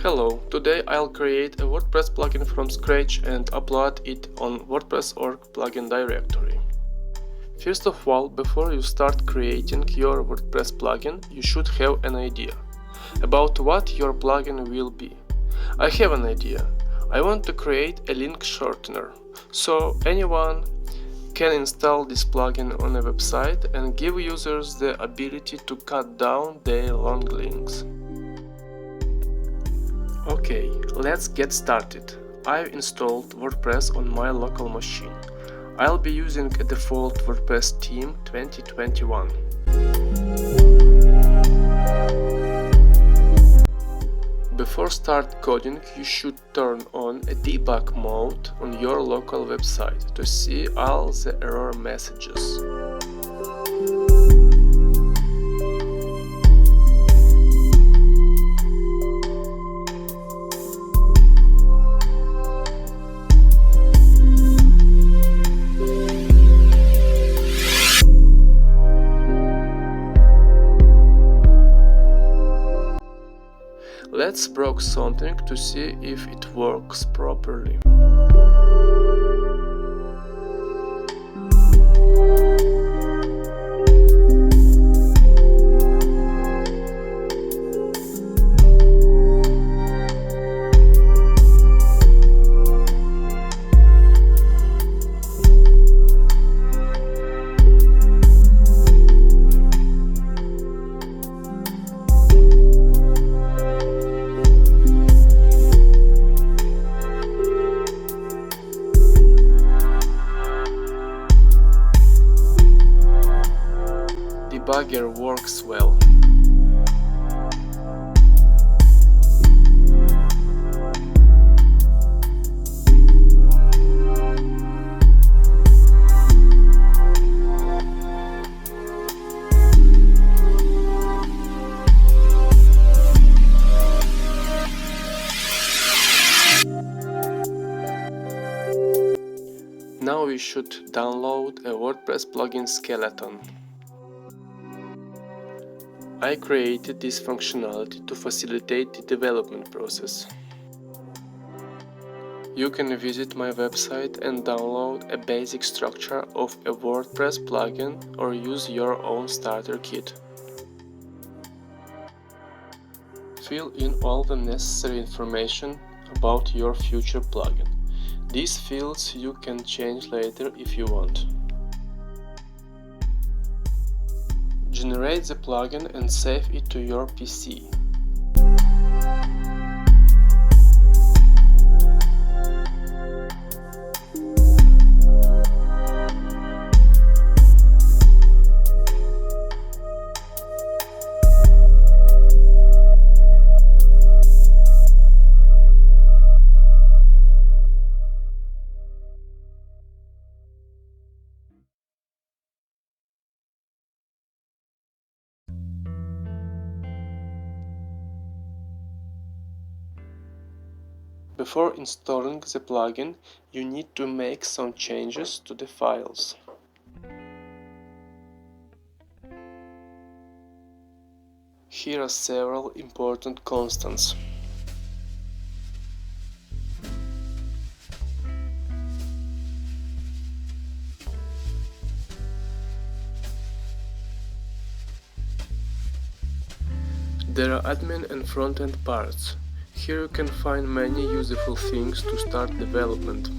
Hello, today I'll create a WordPress plugin from scratch and upload it on WordPress.org plugin directory. First of all, before you start creating your WordPress plugin, you should have an idea about what your plugin will be. I have an idea. I want to create a link shortener, so anyone can install this plugin on a website and give users the ability to cut down their long links. Okay, let's get started. I've installed WordPress on my local machine. I'll be using a default WordPress theme 2021. Before start coding, you should turn on a debug mode on your local website to see all the error messages. Let's browse something to see if it works properly. Debugger works well. Now we should download a WordPress plugin skeleton. I created this functionality to facilitate the development process. You can visit my website and download a basic structure of a WordPress plugin or use your own starter kit. Fill in all the necessary information about your future plugin. These fields you can change later if you want. Generate the plugin and save it to your PC. Before installing the plugin, you need to make some changes to the files. Here are several important constants. There are admin and front-end parts. Here you can find many useful things to start development.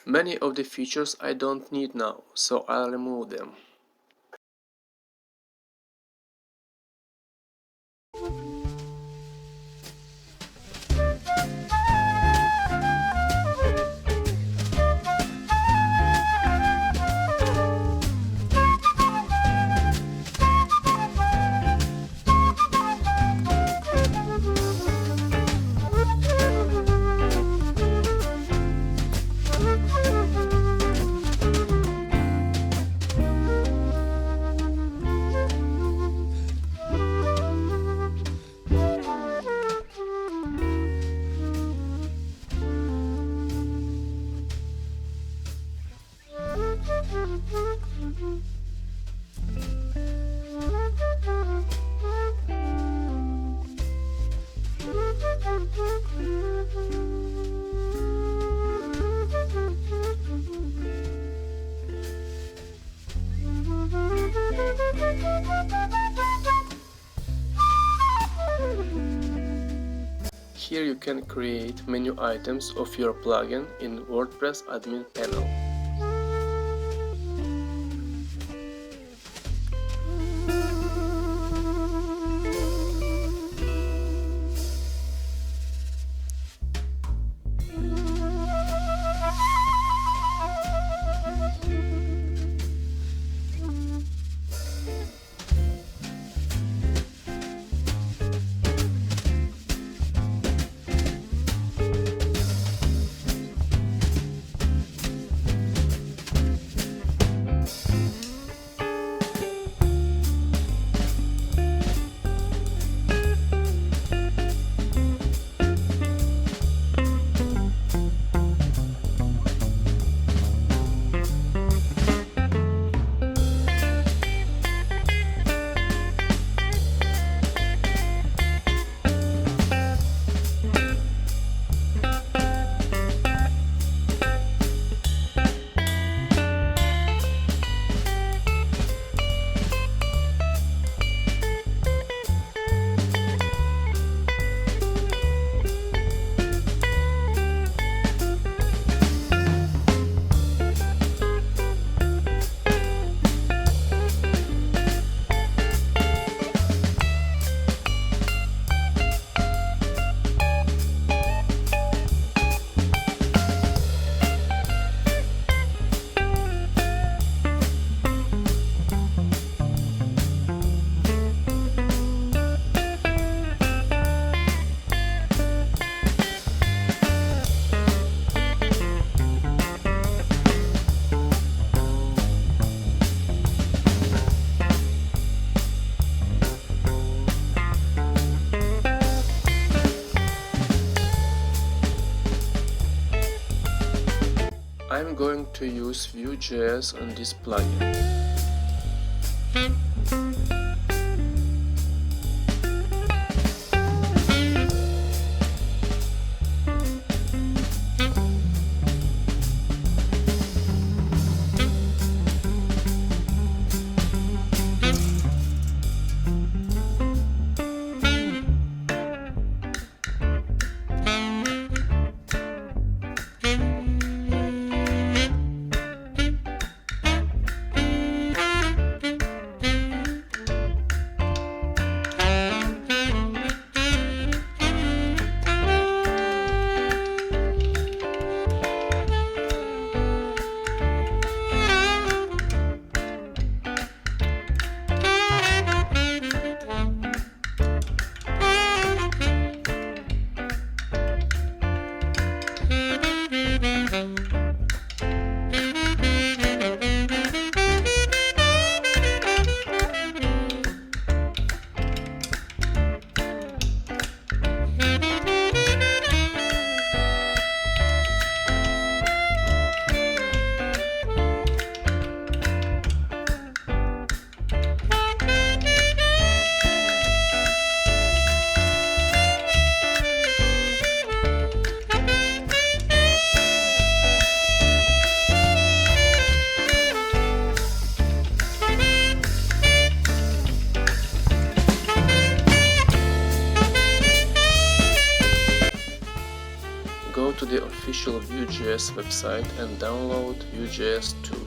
Many of the features I don't need now, so I'll remove them. you can create menu items of your plugin in WordPress admin panel. I'm going to use Vue.js on this plugin. Go to the official Vue.js website and download Vue.js 2.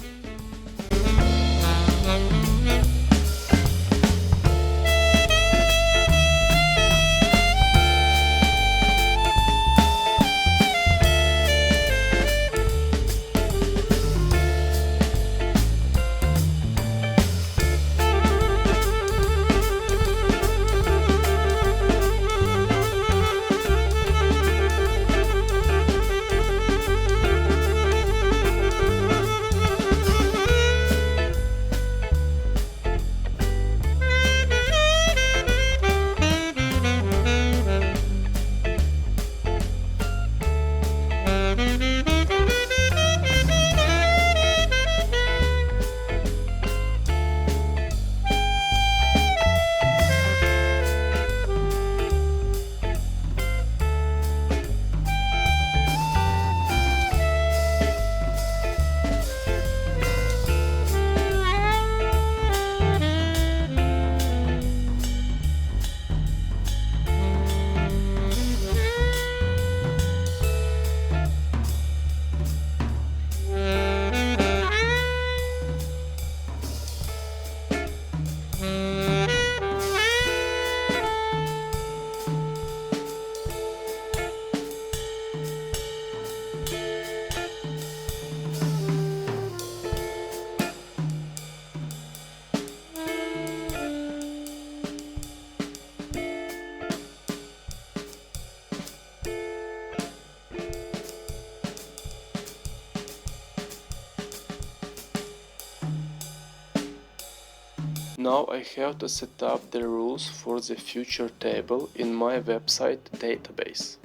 Now I have to set up the rules for the future table in my website database.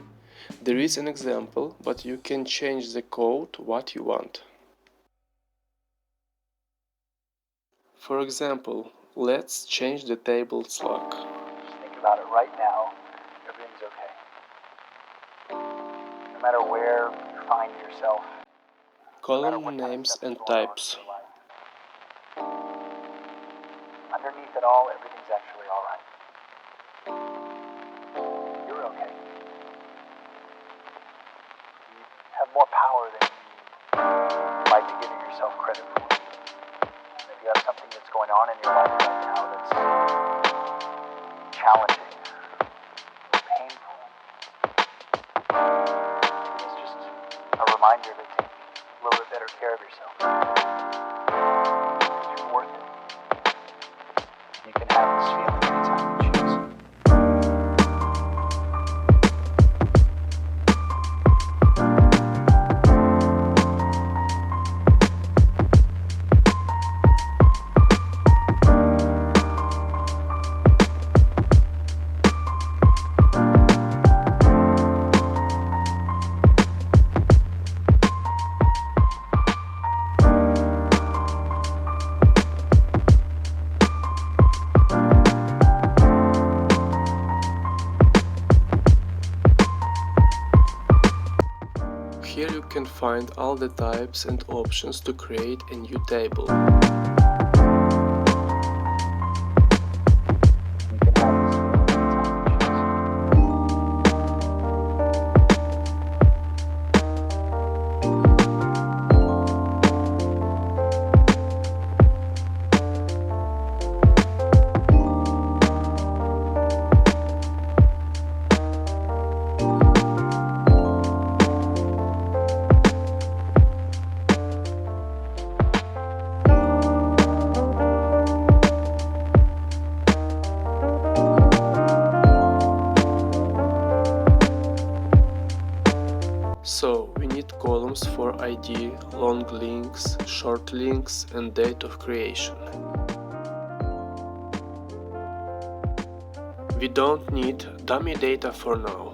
There is an example, but you can change the code what you want. For example, let's change the table's lock. Just think about it right now. Everything's okay. No matter where you find yourself, Column names and types. underneath it all, everything's actually all right. You're okay. You have more power than you might be giving yourself credit for. If you have something that's going on in your life right now that's challenging, painful, it's just a reminder to take a little bit better care of yourself. Because you're worth it. You can have this feeling anytime you choose. Here you can find all the types and options to create a new table. So, we need columns for ID, long links, short links and date of creation. We don't need dummy data for now.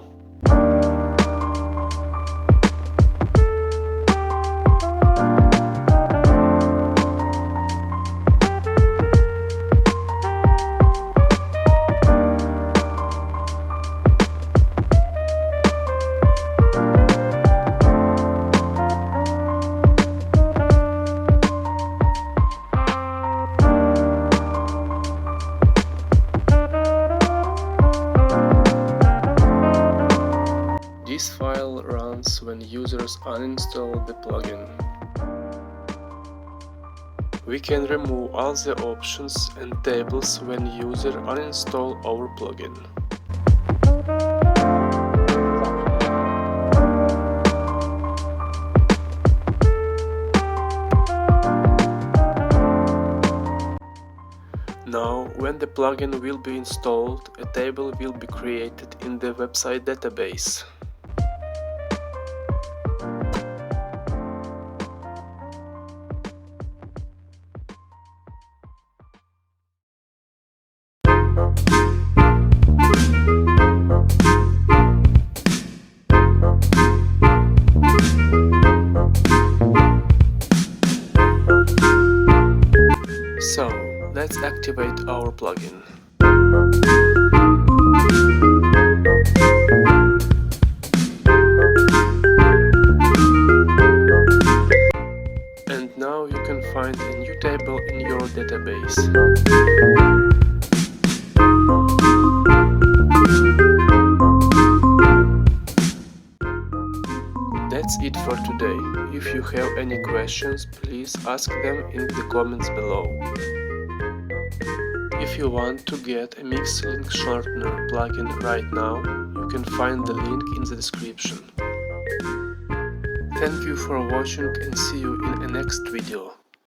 This file runs when users uninstall the plugin. We can remove all the options and tables when user uninstall our plugin. Now, when the plugin will be installed, a table will be created in the website database. So, let's activate our plugin. And now you can find a new table in your database. That's it for today. If you have any questions, please ask them in the comments below. If you want to get a Mix Link Shortener plugin right now, you can find the link in the description. Thank you for watching and see you in the next video.